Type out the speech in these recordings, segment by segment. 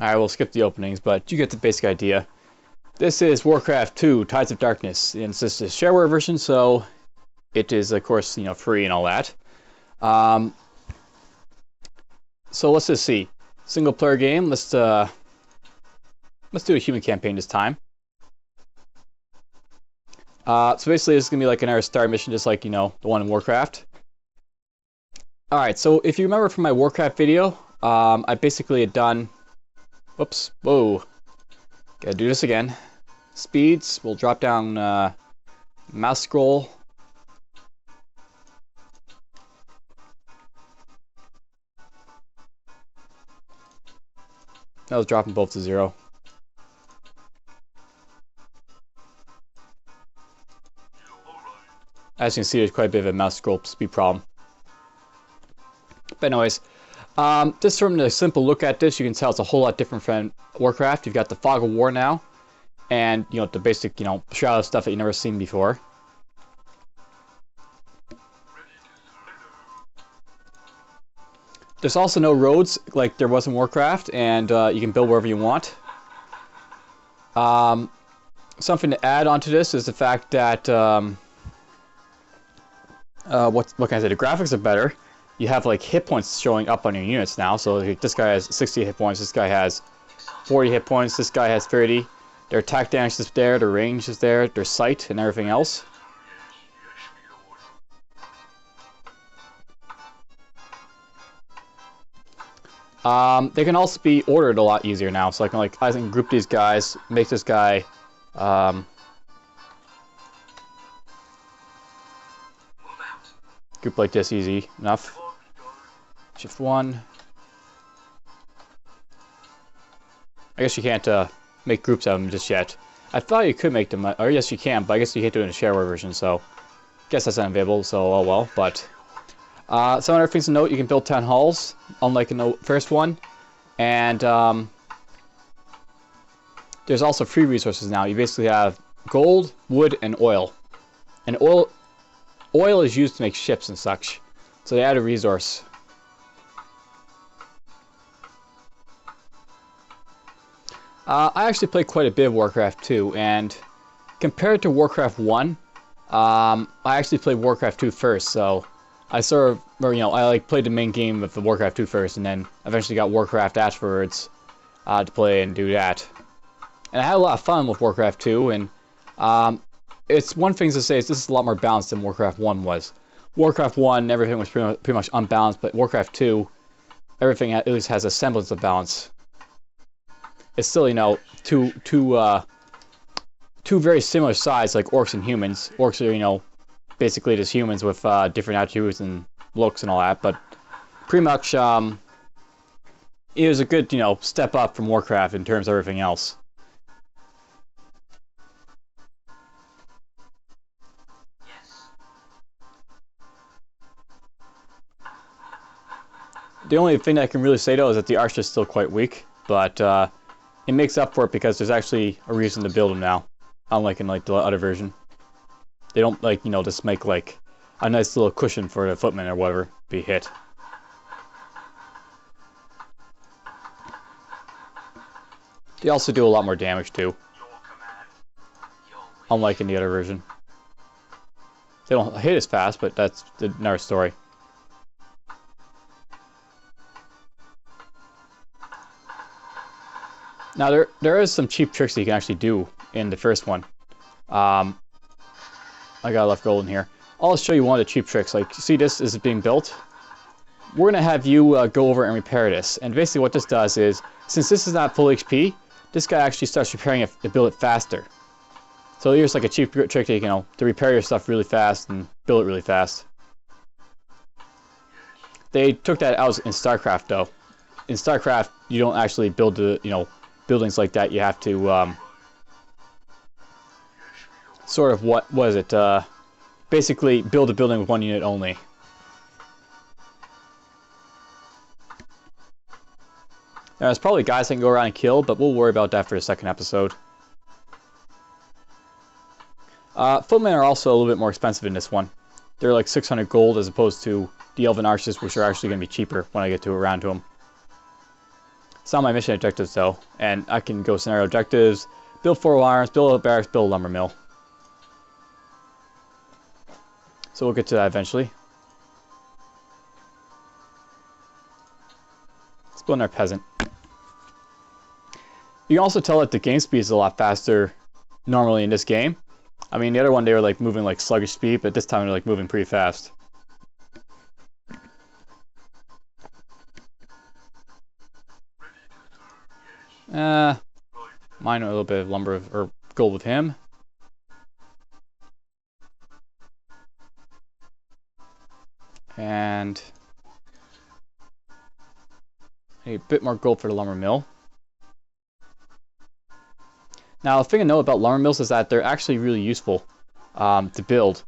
I will skip the openings, but you get the basic idea. This is Warcraft II, Tides of Darkness, and it's just a shareware version, so it is, of course, free and all that. So let's just see. Single player game. Let's do a human campaign this time. So basically, this is gonna be like another star mission, just like the one in Warcraft. All right. So if you remember from my Warcraft video, I basically had done. Whoops! Whoa! Gotta do this again. Speeds. We'll drop down mouse scroll. That was dropping both to 0. As you can see, there's quite a bit of a mouse scroll speed problem. But anyways, just from the simple look at this, you can tell it's a whole lot different from Warcraft. You've got the Fog of War now, and the basic Shroud stuff that you've never seen before. There's also no roads like there was in Warcraft, and you can build wherever you want. Something to add onto this is the fact that what can I say? The graphics are better. You have like hit points showing up on your units now. So like, this guy has 60 hit points. This guy has 40 hit points. This guy has 30. Their attack damage is there. Their range is there. Their sight and everything else. They can also be ordered a lot easier now. So I can group these guys, make this guy. Group like this, easy enough. Shift 1. I guess you can't make groups out of them just yet. I thought you could make them, or yes you can, but I guess you can't do it in a shareware version, so I guess that's not available, so oh well. But some other things to note, you can build town halls, unlike in the first one. And there's also free resources now. You basically have gold, wood, and oil. And oil is used to make ships and such. So they add a resource. I actually played quite a bit of Warcraft 2, and compared to Warcraft 1, I actually played Warcraft 2 first, so I sort of, I played the main game of the Warcraft 2 first, and then eventually got Warcraft afterwards to play and do that. And I had a lot of fun with Warcraft 2, and it's one thing to say is this is a lot more balanced than Warcraft 1 was. Warcraft 1, everything was pretty much unbalanced, but Warcraft 2, everything at least has a semblance of balance. It's still, two very similar sides, like Orcs and Humans. Orcs are, basically just humans with different attributes and looks and all that, but pretty much it was a good, step up from Warcraft in terms of everything else. The only thing that I can really say though is that the archer is still quite weak, but it makes up for it because there's actually a reason to build them now, unlike in the other version. They don't just make a nice little cushion for the footman or whatever be hit. They also do a lot more damage too, unlike in the other version. They don't hit as fast, but that's another story. Now there is some cheap tricks that you can actually do in the first one. I got left gold in here. I'll show you one of the cheap tricks. See, this is being built. We're gonna have you go over and repair this. And basically, what this does is, since this is not full HP, this guy actually starts repairing it to build it faster. So here's a cheap trick to repair your stuff really fast and build it really fast. They took that out in StarCraft though. In StarCraft, you don't actually build the buildings like that. You have to sort of what was it? Basically, build a building with one unit only. Now, there's probably guys that can go around and kill, but we'll worry about that for the second episode. Footmen are also a little bit more expensive in this one. They're like 600 gold as opposed to the Elven Archers, which are actually going to be cheaper when I get around to them. It's not my mission objectives though, and I can go scenario objectives, build 4 arms, build a barracks, build a lumber mill. So we'll get to that eventually. Let's build our peasant. You can also tell that the game speed is a lot faster normally in this game. I mean, the other one they were like moving like sluggish speed, but this time they're like moving pretty fast. Mine a little bit of lumber or gold with him. And a bit more gold for the lumber mill. Now, the thing to know about lumber mills is that they're actually really useful to build.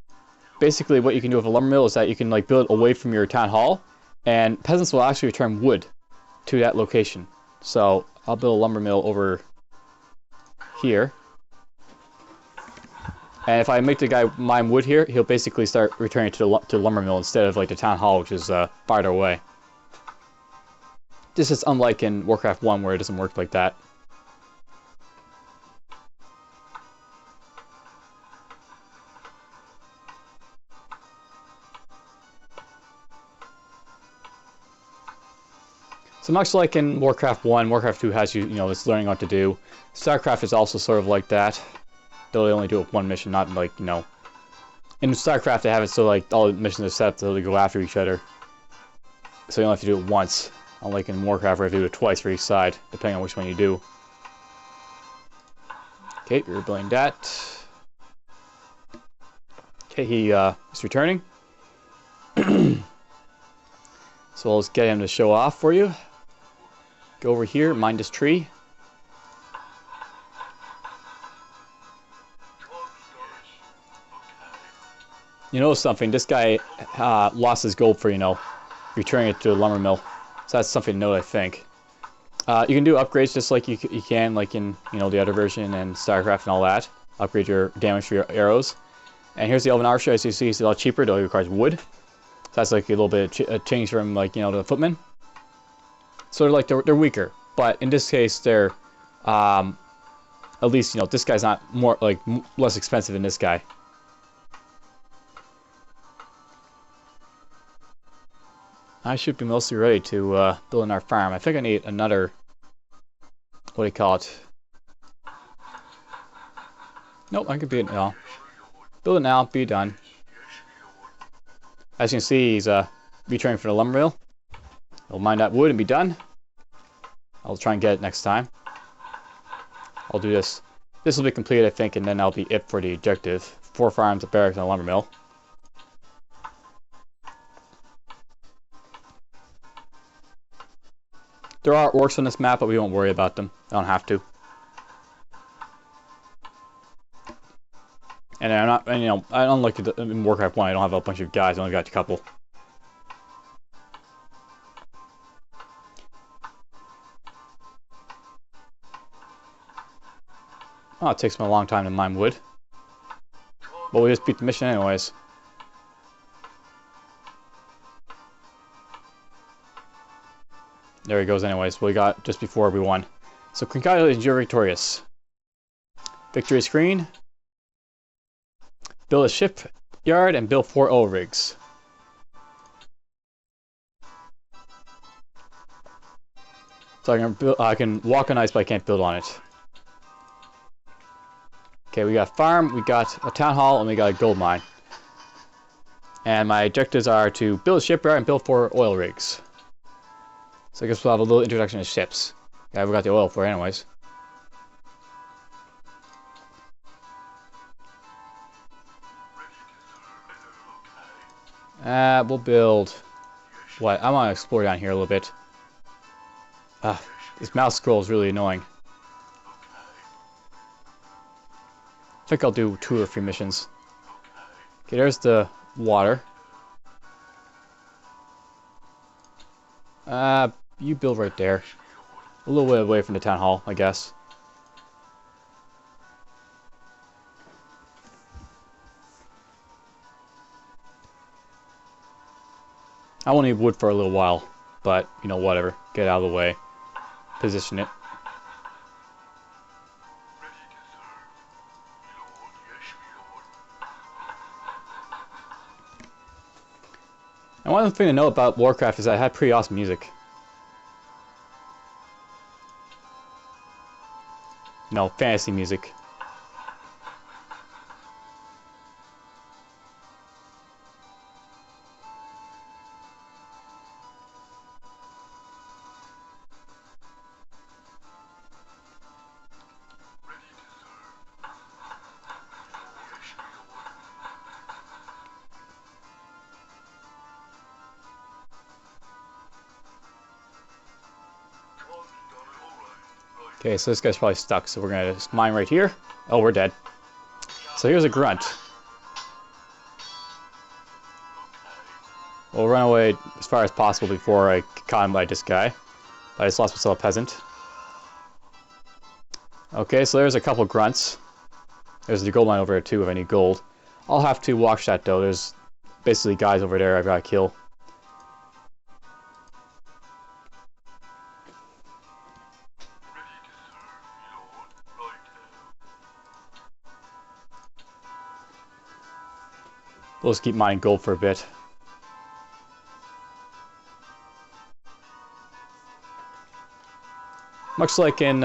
Basically, what you can do with a lumber mill is that you can like build away from your town hall, and peasants will actually return wood to that location. So I'll build a lumber mill over here. And if I make the guy mine wood here, he'll basically start returning to the lumber mill instead of like the town hall, which is farther away. This is unlike in Warcraft 1 where it doesn't work like that. So much like in Warcraft 1, Warcraft 2 has you know, it's learning what to do. StarCraft is also sort of like that, though they only do it with one mission, not like, you know. In StarCraft they have it so like all the missions are set so they go after each other. So you only have to do it once, unlike in Warcraft where you have to do it twice for each side, depending on which one you do. Okay, we're building that. Okay, he is returning. So let's get him to show off for you. Go over here, mine this tree. You know something, this guy lost his gold for, you know, returning it to a lumber mill. So that's something to note, I think. You can do upgrades just like you can, like in, you know, the other version and StarCraft and all that. Upgrade your damage for your arrows. And here's the Elven Archer, as you see, it's a lot cheaper, though it requires wood. So that's like a little bit of change from, like, you know, the footmen. So they're like, they're weaker. But in this case, they're, at least, you know, this guy's not more, like, less expensive than this guy. I should be mostly ready to build in our farm. I think I need another, what do you call it? Nope, I can build it now. Build it now, be done. As you can see, he's returning for the lumber mill. I'll mine that wood and be done. I'll try and get it next time. I'll do this. This will be complete, I think, and then that'll be it for the objective. 4 farms, a barracks, and a lumber mill. There are orcs on this map, but we won't worry about them. I don't have to. And I'm not, and, you know, unlike in Warcraft 1, I don't have a bunch of guys. I only got a couple. Oh, it takes me a long time to mine wood. But we just beat the mission anyways. There he goes anyways. We got just before we won. So congratulations, you're victorious. Victory screen. Build a shipyard and build 4 oil rigs. So I can walk on ice, but I can't build on it. Okay, we got a farm, we got a town hall, and we got a gold mine. And my objectives are to build a shipyard and build 4 oil rigs. So I guess we'll have a little introduction to ships. Yeah, we got the oil for it anyways. We'll build... What? I want to explore down here a little bit. This mouse scroll is really annoying. I think I'll do 2 or 3 missions. Okay, there's the water. You build right there. A little way away from the town hall, I guess. I won't need wood for a little while, but, you know, whatever. Get out of the way. position it. And one other thing to note about Warcraft is that it had pretty awesome music. No, fantasy music. Okay, so this guy's probably stuck, so we're gonna just mine right here. Oh, we're dead. So here's a grunt. We'll run away as far as possible before I get caught by this guy. I just lost myself a peasant. Okay, so there's a couple grunts. There's the gold mine over there too if I need gold. I'll have to watch that though. There's basically guys over there I've got to kill. We'll just keep mining gold for a bit. Much like in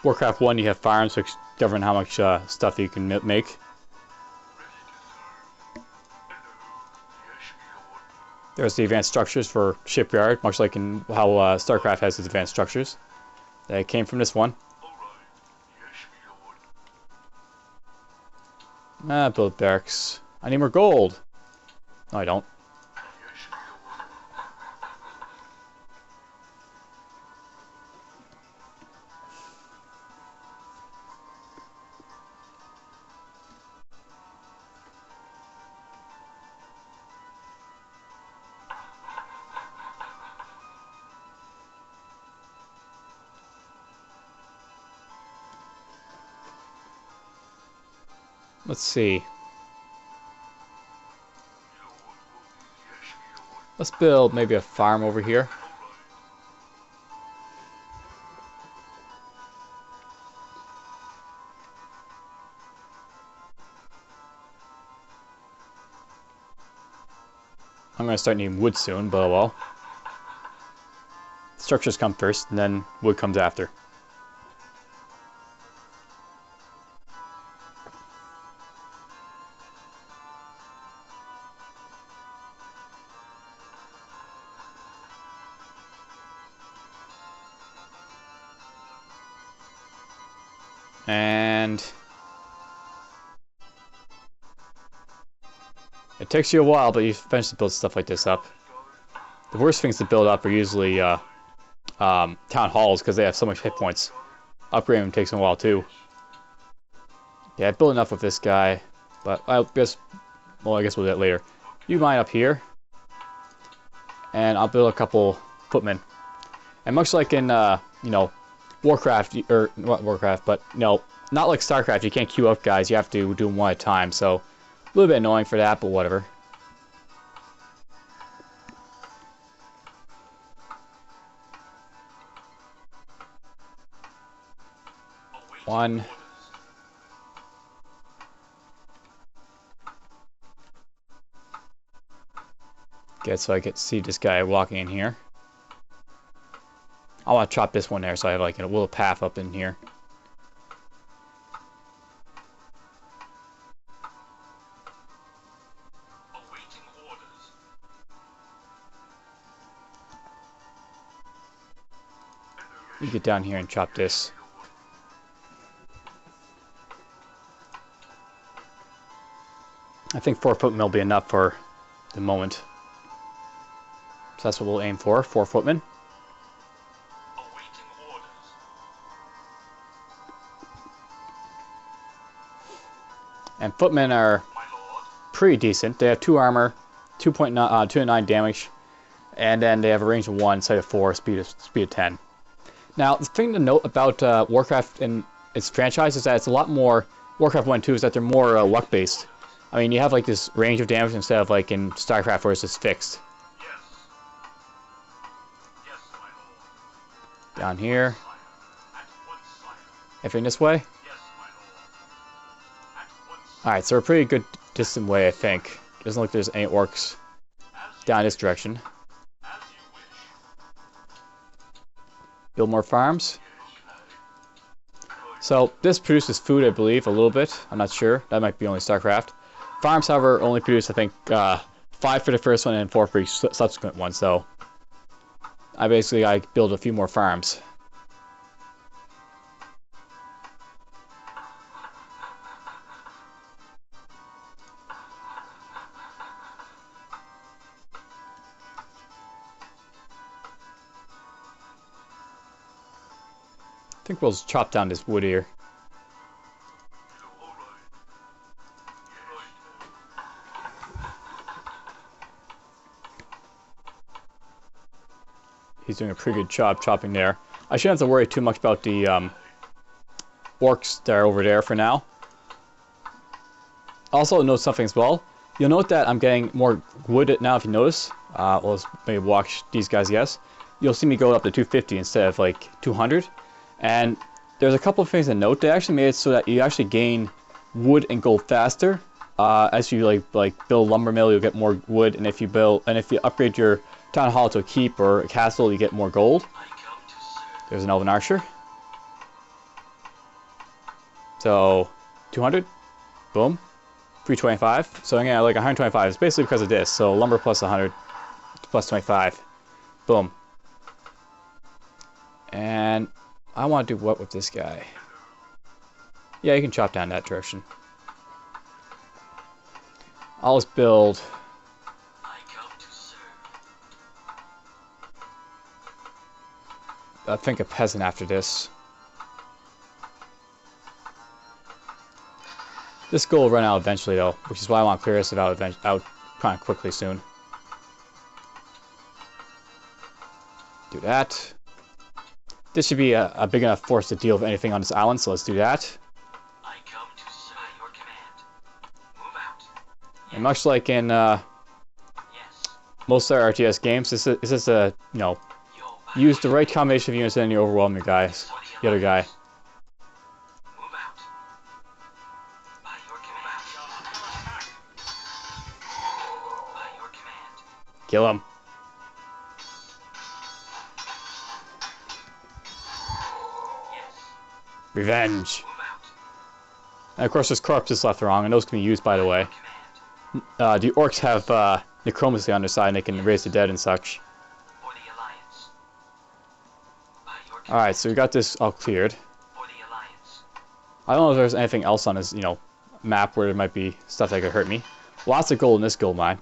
Warcraft 1, you have farms which govern how much stuff you can make. There's the advanced structures for shipyard, much like in how StarCraft has its advanced structures. That came from this one. Build barracks. I need more gold. No, I don't. Let's see. Let's build maybe a farm over here. I'm going to start needing wood soon, but well. Structures come first, and then wood comes after. And it takes you a while, but you eventually build stuff like this up. The worst things to build up are usually town halls because they have so much hit points. Upgrading them takes a while too. Yeah, I built enough with this guy, but I guess we'll do that later. You mine up here, and I'll build a couple footmen. And much like in you know, Warcraft, or not Warcraft, but no, not like StarCraft, you can't queue up guys, you have to do them one at a time, so a little bit annoying for that, but whatever. One. Good, so I can see this guy walking in here. I want to chop this one there so I have like a little path up in here. You get down here and chop this. I think 4 footmen will be enough for the moment. So that's what we'll aim for, 4 footmen. And footmen are pretty decent. They have 2 armor, 2.9 damage, and then they have a range of 1, sight of 4, speed of 10. Now, the thing to note about Warcraft and its franchise is that it's a lot more. Warcraft 1 and 2 is that they're more luck based. I mean, you have like this range of damage instead of like in StarCraft where it's just fixed. Down here. Anything this way? Alright, so we're a pretty good distant way, I think. Doesn't look like there's any orcs down this direction. Build more farms. So, this produces food, I believe, a little bit. I'm not sure. That might be only StarCraft. Farms, however, only produce, I think, 5 for the first one and 4 for each subsequent one, so I build a few more farms. I think we'll just chop down this wood here. He's doing a pretty good job chopping there. I shouldn't have to worry too much about the orcs that are over there for now. Also note something as well. You'll note that I'm getting more wood now if you notice. Well, let's maybe watch these guys, yes. You'll see me go up to 250 instead of like 200. And there's a couple of things to note. They actually made it so that you actually gain wood and gold faster. As you like build a lumber mill, you'll get more wood, and if you upgrade your town hall to a keep or a castle, you get more gold. There's an elven archer. So 200, boom, 325. So I'm gonna like 125. It's basically because of this. So lumber plus 100 plus 25, boom. And I want to do what with this guy? Yeah, you can chop down that direction. I'll just build. I think a peasant after this. This goal will run out eventually, though, which is why I want to clear this out kind of quickly soon. Do that. This should be a big enough force to deal with anything on this island, so let's do that. I come to serve your command. Move out. Yes. And much like in most of our RTS games, this is a, you know, use the right combination of units and you overwhelm your guys, the other guy. Move out. By your command. By your command. Kill him. Revenge. And of course there's corpses left wrong, and those can be used, by the way. The orcs have necromancy on their side, and they can raise the dead and such. Alright, so we got this all cleared. I don't know if there's anything else on this, you know, map where there might be stuff that could hurt me. Lots of gold in this gold mine.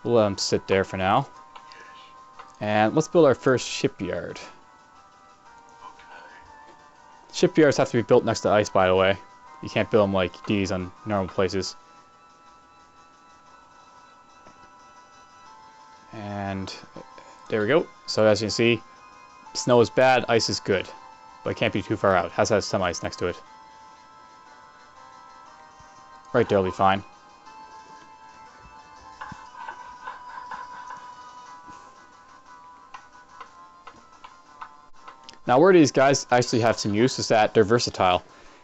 We'll let them sit there for now. And let's build our first shipyard. Shipyards have to be built next to ice, by the way. You can't build them like these on normal places. And there we go. So as you can see, snow is bad, ice is good. But it can't be too far out. It has to have some ice next to it. Right there will be fine. Now where these guys actually have some use is that they're versatile.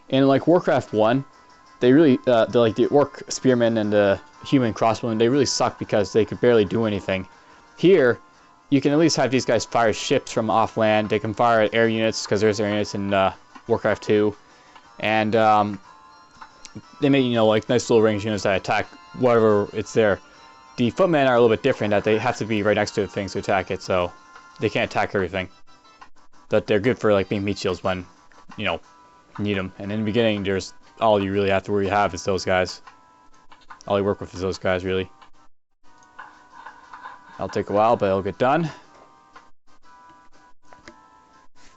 In like Warcraft 1, they really, like the orc spearmen and the human crossbowmen, they really suck because they could barely do anything. Here, you can at least have these guys fire ships from off land. They can fire at air units because there's air units in Warcraft 2, and they make, you know, like nice little range units that attack whatever it's there. The footmen are a little bit different, that they have to be right next to things to attack it, so they can't attack everything. But they're good for like being meat shields when, you know, you need them. And in the beginning, there's all you really have to is those guys. All you work with is those guys, really. That'll take a while, but it'll get done.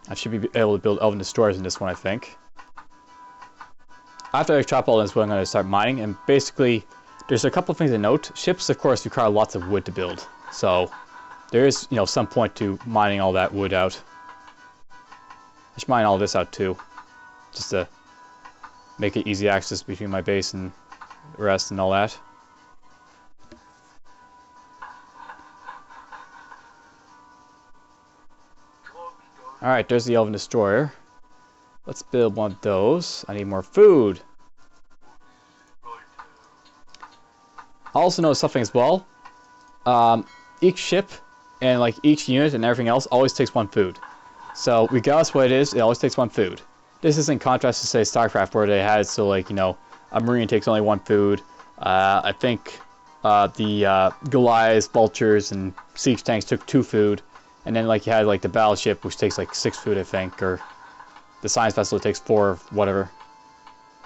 I should be able to build elven destroyers in this one, I think. After I chop all this wood, I'm going to start mining. And basically, there's a couple of things to note. Ships, of course, require lots of wood to build. So there is, you know, some point to mining all that wood out. I should mine all this out too, just to make it easy access between my base and the rest and all that. Alright, there's the Elven Destroyer. Let's build one of those. I need more food. I also noticed something as well. Each ship and like each unit and everything else always takes one food. So regardless what it is, it always takes one food. This is in contrast to say StarCraft, where they had it so like, you know, a Marine takes only one food. I think the Goliaths, Vultures, and Siege Tanks took 2 food. And then like you had like the Battleship, which takes like 6 food, I think, or the Science Vessel takes 4 or whatever.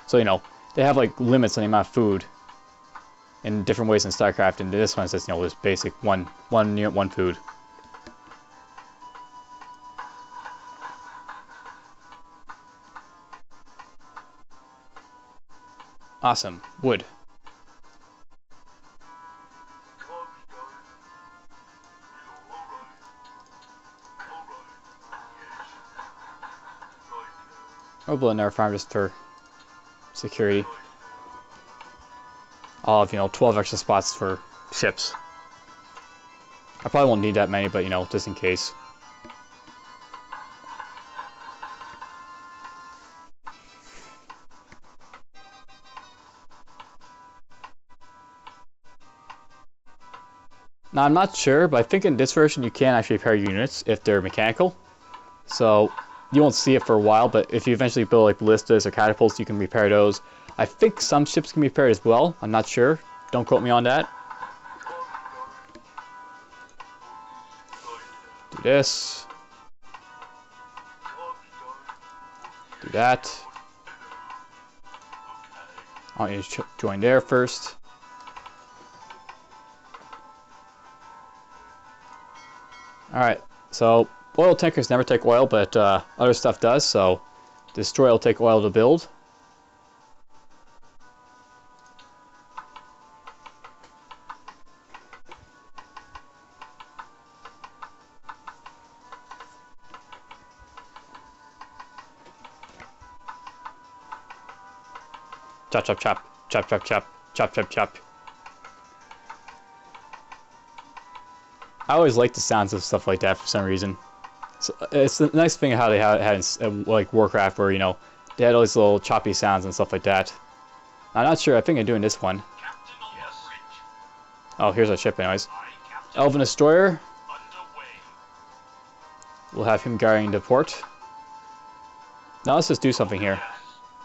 So, you know, they have like limits on the amount of food in different ways in StarCraft, and this one says, you know, just basic one unit, one food. Awesome. Wood. I'll build another farm just for security. I'll have, you know, 12 extra spots for ships. I probably won't need that many, but, you know, just in case. Now, I'm not sure, but I think in this version you can actually repair units if they're mechanical. So, you won't see it for a while, but if you eventually build like ballistas or catapults, you can repair those. I think some ships can be repaired as well. I'm not sure. Don't quote me on that. Do this. Do that. I want you to join there first. Alright, so oil tankers never take oil, but other stuff does, so destroyer will take oil to build. Chop, chop, chop. Chop, chop, chop. Chop, chop, chop. I always like the sounds of stuff like that for some reason. So it's the nice thing how they had in like Warcraft, where, you know, they had all these little choppy sounds and stuff like that. I'm not sure. I think I'm doing this one. Oh, here's our ship anyways. Elven Destroyer. We'll have him guarding the port. Now let's just do something here.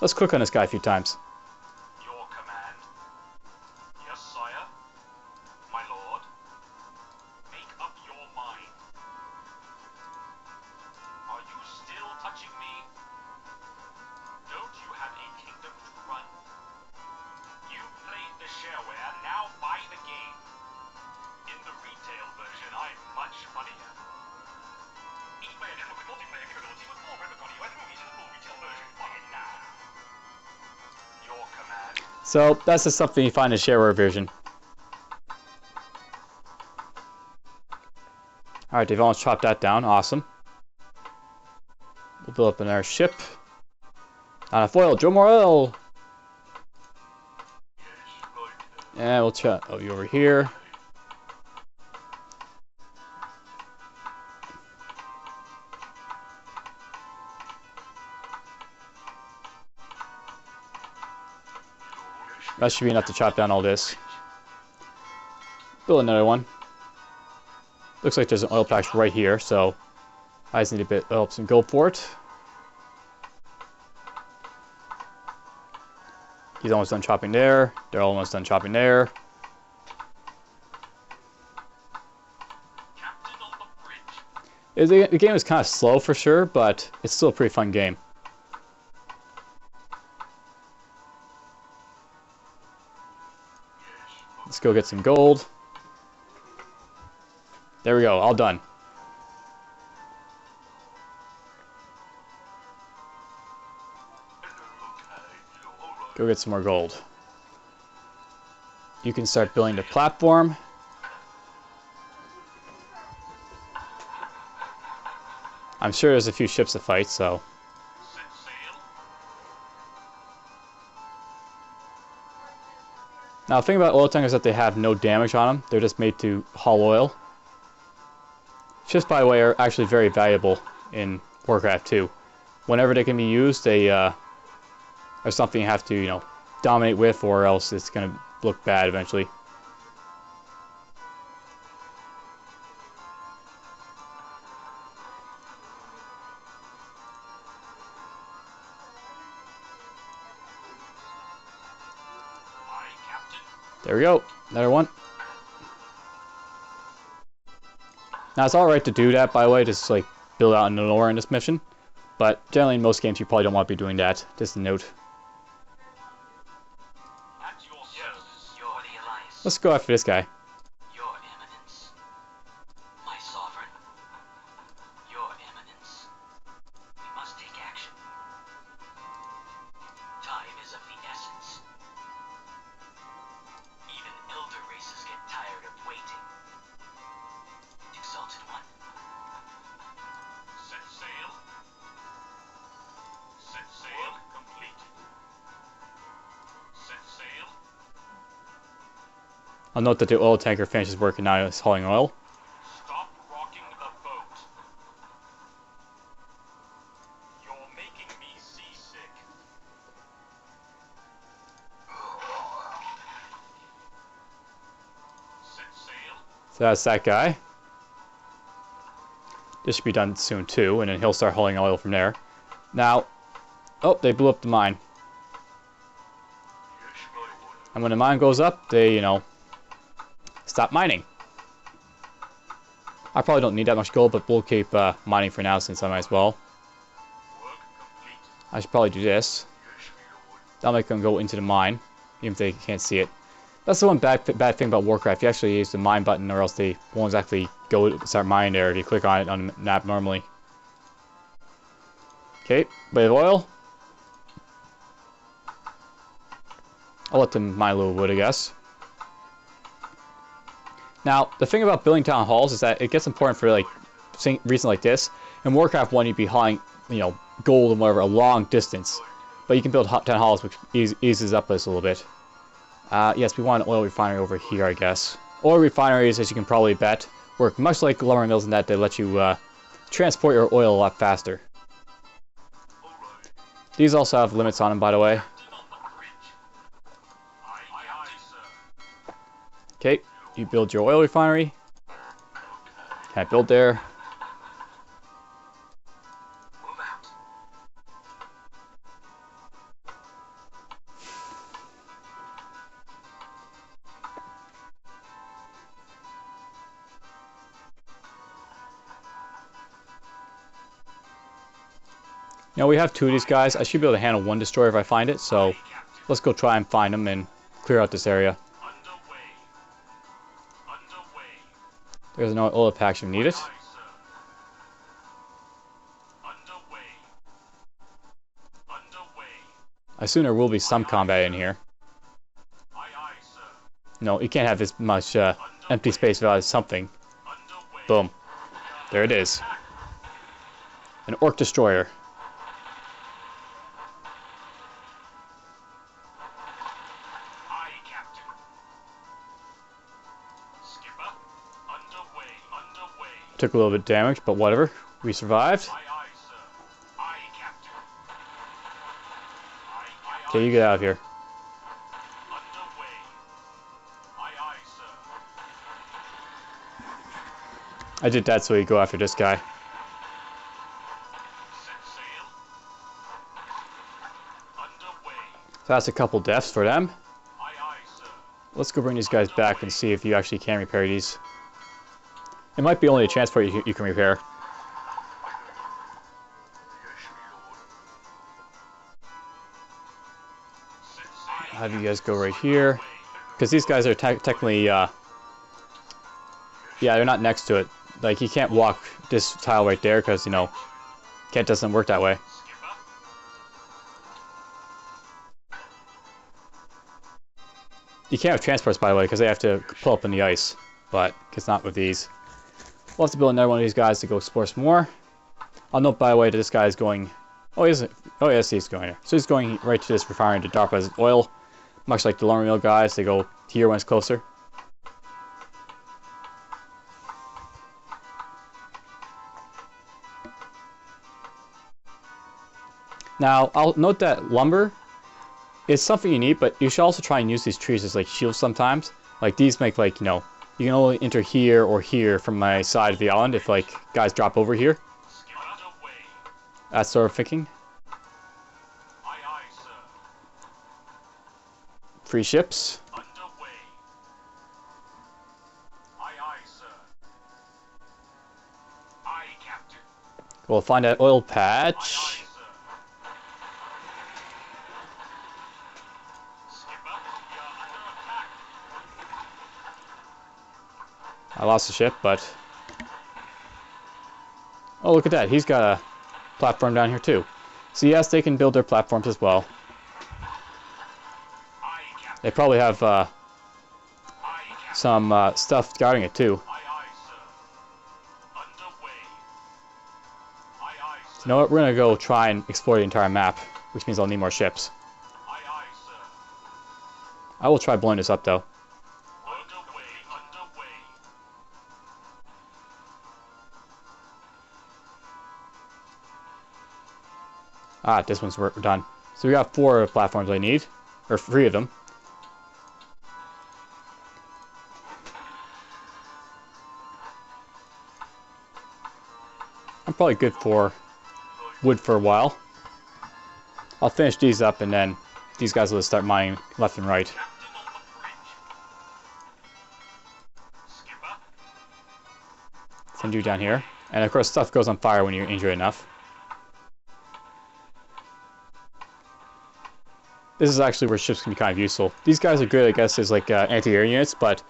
Let's click on this guy a few times. Your command. Yes, sire. My lord. Make up your mind. Are you still touching me? Don't you have a kingdom to run? You played the shareware, now buy the game. In the retail version, I'm much funnier. Your command. So that's just something you find in the shareware version. Alright, they've almost chopped that down. Awesome. We'll build up another ship. Not enough oil. Drill more oil! And we'll chat you over here. That should be enough to chop down all this. Build another one. Looks like there's an oil patch right here, so I just need a bit of some gold for it. He's almost done chopping there. They're almost done chopping there. The game is kind of slow for sure, but it's still a pretty fun game. Let's go get some gold. There we go, all done. Go get some more gold. You can start building the platform. I'm sure there's a few ships to fight, so. Now the thing about oil tankers is that they have no damage on them. They're just made to haul oil. Ships, by the way, are actually very valuable in Warcraft 2. Whenever they can be used, they are something you have to, you know, dominate with, or else it's gonna look bad eventually. Aye, Captain. There we go. Another one. Now, it's alright to do that, by the way, just like build out an lore in this mission. But generally, in most games, you probably don't want to be doing that. Just a note. At your service. You're the Alliance. Let's go after this guy. Your Eminence. My sovereign. Your Eminence. We must take action. Time is of the essence. Even elder races get tired of waiting. Exalted One. Set sail. Set sail. Complete. Set sail. I'll note that the oil tanker finishes work and now it's hauling oil. Stop rocking the boat. You're making me seasick. Set sail. So that's that guy. This should be done soon too, and then he'll start hauling oil from there. Now, oh, they blew up the mine. And when the mine goes up, they, you know, stop mining. I probably don't need that much gold, but we'll keep mining for now since I might as well. Work complete. I should probably do this. That'll make them go into the mine, even if they can't see it. That's the one bad thing about Warcraft. You actually use the mine button, or else they won't exactly go start mining there if you click on it on the map normally. Okay, bit of oil. I'll let them mine a little wood, I guess. Now, the thing about building town halls is that it gets important for like reasons like this. In Warcraft 1, you'd be hauling, you know, gold and whatever a long distance, but you can build town halls, which eases up this a little bit. Yes, we want an oil refinery over here, I guess. Oil refineries, as you can probably bet, work much like lumber mills in that they let you transport your oil a lot faster. These also have limits on them, by the way. Captain on the bridge. Aye, sir. Okay, you build your oil refinery. Can't build there. Move out. You know, we have two of these guys. I should be able to handle one destroyer if I find it, so let's go try and find them and clear out this area. Underway. Underway. There's another oil pack if you need it. Aye, sir. Underway. Underway. I assume there will be some combat in here. Aye, sir. No, you can't have this much empty space without something. Underway. Boom. There it is. An orc destroyer. Aye, Captain. Skipper. Underway. Underway. Took a little bit of damage, but whatever. We survived. Aye, sir. Aye, Captain. Aye, Okay, you get out of here. Underway. Aye, sir. I did that so you go after this guy. Set sail. Underway. So that's a couple deaths for them. Aye, sir. Let's go bring these guys back and see if you actually can repair these. It might be only a transport you can repair. Set sail. I'll have you guys go right here. Because these guys are technically, yeah, they're not next to it. Like, you can't walk this tile right there because, you know, doesn't work that way. Skipper. You can't have transports, by the way, because they have to pull up in the ice. But it's not with these. We'll have to build another one of these guys to go explore some more. I'll note, by the way, that this guy is going... Oh, he isn't. Oh, yes, he's going there. So he's going right to this refinery to drop his oil. Much like the lumber mill guys, they go here when it's closer. Now, I'll note that lumber is something you need, but you should also try and use these trees as like shields sometimes. Like these make like, you know, you can only enter here or here from my side of the island if like guys drop over here. That sort of thinking. Aye, aye, sir. Free ships. Underway. Aye, aye, sir. Aye, Captain. We'll find that oil Aye, patch. aye, sir. Skipper, we are under attack. I lost the ship, but... Oh, look at that. He's got a platform down here, too. So yes, they can build their platforms as well. Aye, Captain. They probably have Aye, Captain. some stuff guarding it, too. Aye, aye, sir. Underway. Aye, aye, sir. You know what? We're going to go try and explore the entire map, which means I'll need more ships. Aye, aye, sir. I will try blowing this up, though. Underway, underway. Ah, this one's done. So we got 4 platforms I need. Or 3 of them. I'm probably good for wood for a while. I'll finish these up and then these guys will start mining left and right. Captain on the bridge. Skipper. Send you down here. And of course stuff goes on fire when you're injured enough. This is actually where ships can be kind of useful. These guys are good, I guess, as like anti-air units, but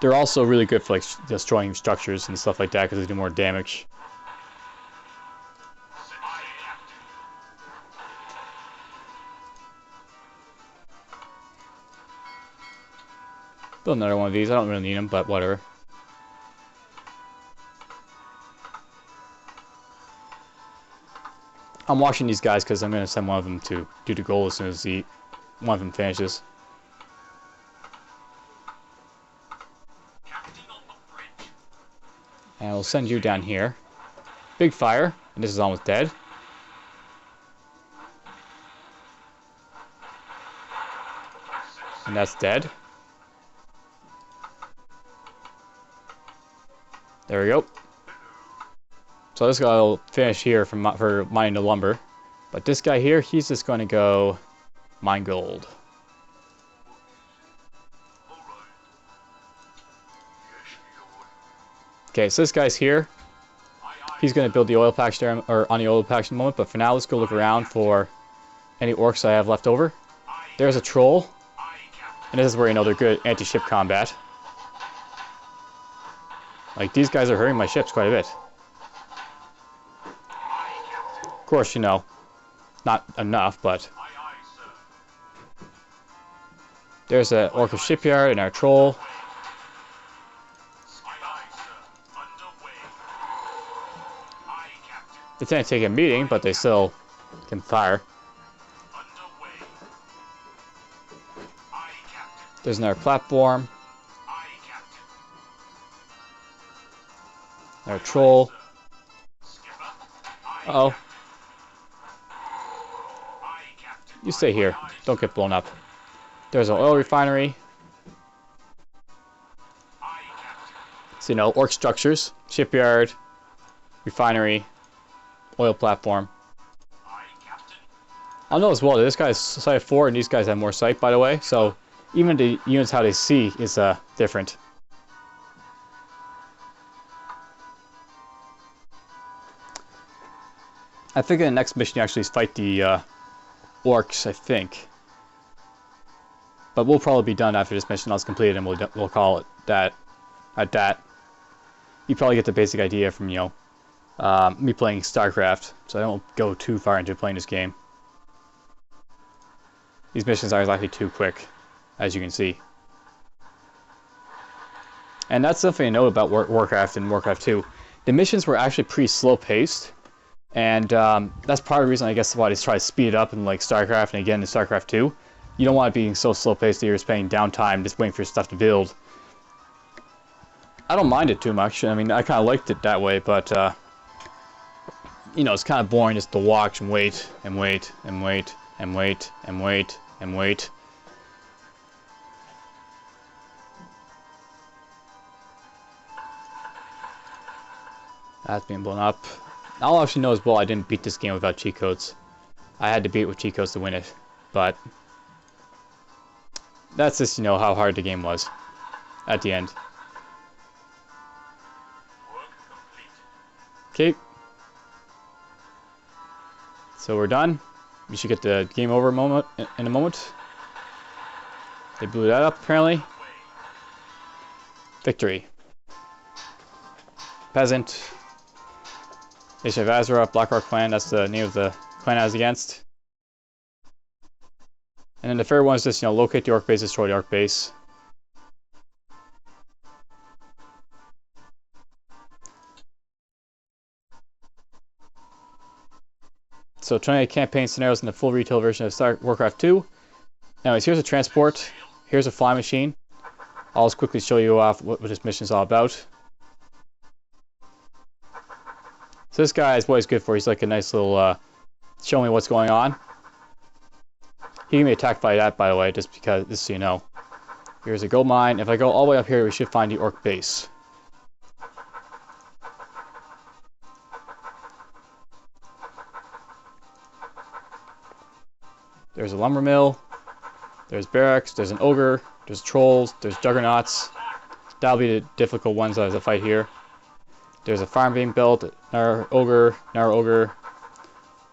they're also really good for like destroying structures and stuff like that because they do more damage. Aye, Captain. Build another one of these. I don't really need them, but whatever. I'm watching these guys because I'm going to send one of them to do the goal as soon as one of them finishes. Captain on the bridge. And we'll send you down here. Big fire, and this is almost dead. And that's dead. There we go. So this guy will finish here for mining the lumber. But this guy here, he's just going to go mine gold. Okay, so this guy's here. He's going to build the oil patch there, or on the oil patch in a moment. But for now, let's go look around for any orcs I have left over. There's a troll. And this is where you know they're good anti-ship combat. Like, these guys are hurting my ships quite a bit. Of course, you know, not enough, but... Aye, aye, sir. There's an orc shipyard and our troll. Aye, aye, sir. Underway. Aye, Captain. They tend to take a meeting, but they still can fire. Underway. Aye, Captain. There's another platform. Aye, Captain. Another troll. Skipper. Aye, Uh-oh. Captain. Aye, Captain. You stay here. Don't get blown up. There's an oil refinery. Aye, Captain. So, you know, orc structures. Shipyard. Refinery. Oil platform. Aye, Captain. I'll know as well that this guy's sight 4 and these guys have more sight, by the way. So, even the units how they see is different. I think in the next mission you actually fight the orcs, I think. But we'll probably be done after this mission is completed, and we'll call it that. At that, you probably get the basic idea from me playing StarCraft, so I don't go too far into playing this game. These missions are actually too quick, as you can see. And that's something I know about Warcraft and Warcraft 2. The missions were actually pretty slow-paced, and that's part of the reason I guess why they try to speed it up in like StarCraft and again in StarCraft 2. You don't want it being so slow-paced that you're spending downtime just waiting for your stuff to build. I don't mind it too much. I mean, I kind of liked it that way, but you know, it's kind of boring just to watch and wait and wait and wait and wait and wait and wait. That's being blown up. I'll actually know as well I didn't beat this game without cheat codes. I had to beat it with cheat codes to win it, but that's just, you know, how hard the game was at the end. Work complete. Okay. So we're done. We should get the game over moment in a moment. They blew that up apparently. Victory. Peasant. Nation of Azura, Blackrock clan, that's the name of the clan I was against. And then the third one is just, you know, locate the orc base, destroy the orc base. So 28 campaign scenarios in the full retail version of Warcraft II. Anyways, here's a transport. Here's a flying machine. I'll just quickly show you off what this mission is all about. So this guy is what he's good for. He's like a nice little, show me what's going on. He can be attacked by that, by the way, just because, just so you know. Here's a gold mine. If I go all the way up here, we should find the orc base. There's a lumber mill. There's barracks. There's an ogre. There's trolls. There's juggernauts. That'll be the difficult ones as I fight here. There's a farm being built. Another ogre. Another ogre.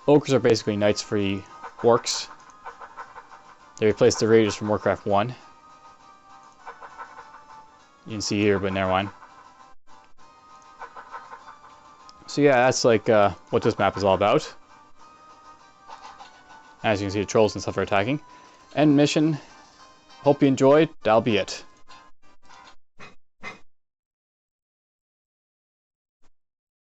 Ogres are basically knights for the orcs. They replaced the raiders from Warcraft 1. You can see here, but never mind. So yeah, that's like what this map is all about. As you can see, the trolls and stuff are attacking. End mission. Hope you enjoyed. That'll be it.